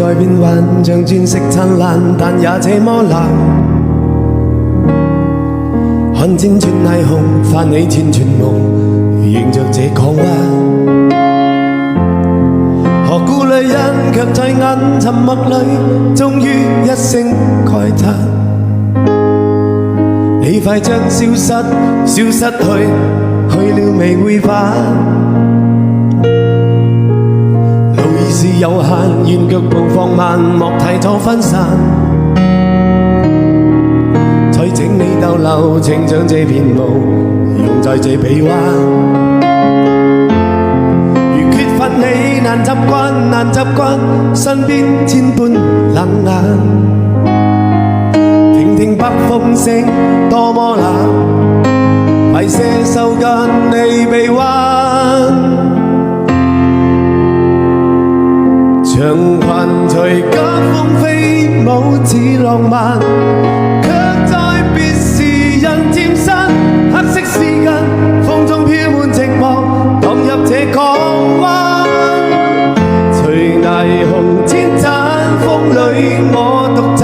在變幻，像鑽石燦爛，但也這麼冷。看千串霓虹，泛起千串夢，迎着這港灣。何故女人卻在眼沉默裏，終於一聲慨嘆。你快將消失去，去了未會返。路已是有限，願腳步放慢，莫太早分散。再請你逗留，請將這片霧用在這臂彎。如缺乏你，難習慣，身邊千般冷眼。聽聽北風聲，多麼冷，快些收緊你臂彎。長裙隨家風飛舞似浪漫，卻在別時人漸身。黑色絲巾，風中飄滿寂寞，蕩入這港灣。隨霓虹千盞風裏，我獨站。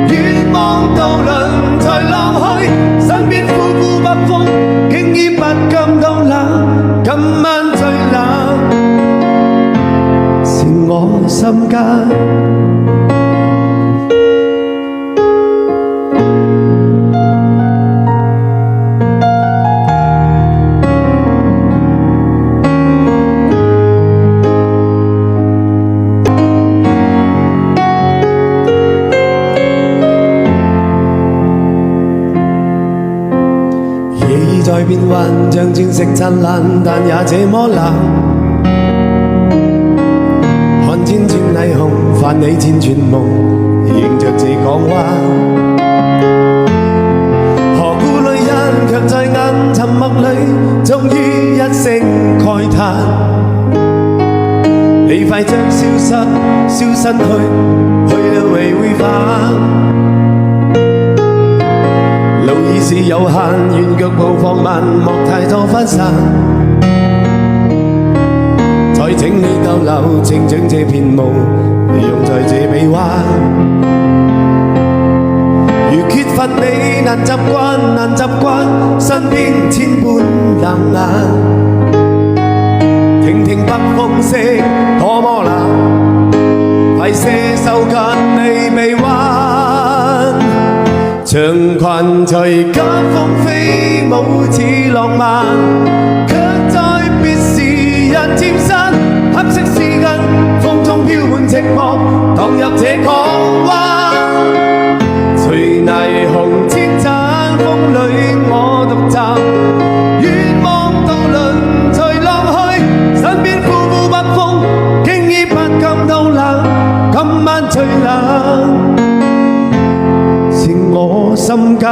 遠望渡輪才浪去，身邊呼呼北風，經已不感到冷。今晚最冷是我心間。在變幻，像鑽石燦爛，但也這麼冷。看千串霓虹，泛起千串夢，迎着這港灣。何故女人卻在眼沉默裏，終於一聲慨嘆。你快將消失去，去了未會返。路已是有限，願腳步放慢，莫太早分散。再請你逗留，請將這片霧用在這臂彎。如缺乏你，難習慣，身邊千般冷眼。聽聽北風聲，多麼冷，快些收緊你臂彎。長裙隨家風飛舞似浪漫，卻在別時人漸身。黑色絲巾，風中飄滿寂寞，蕩入這港灣。隨霓虹千盞風裏，我獨站。遠望渡輪隨浪去，身邊呼呼北風，經已不感到冷。今晚最冷我心間。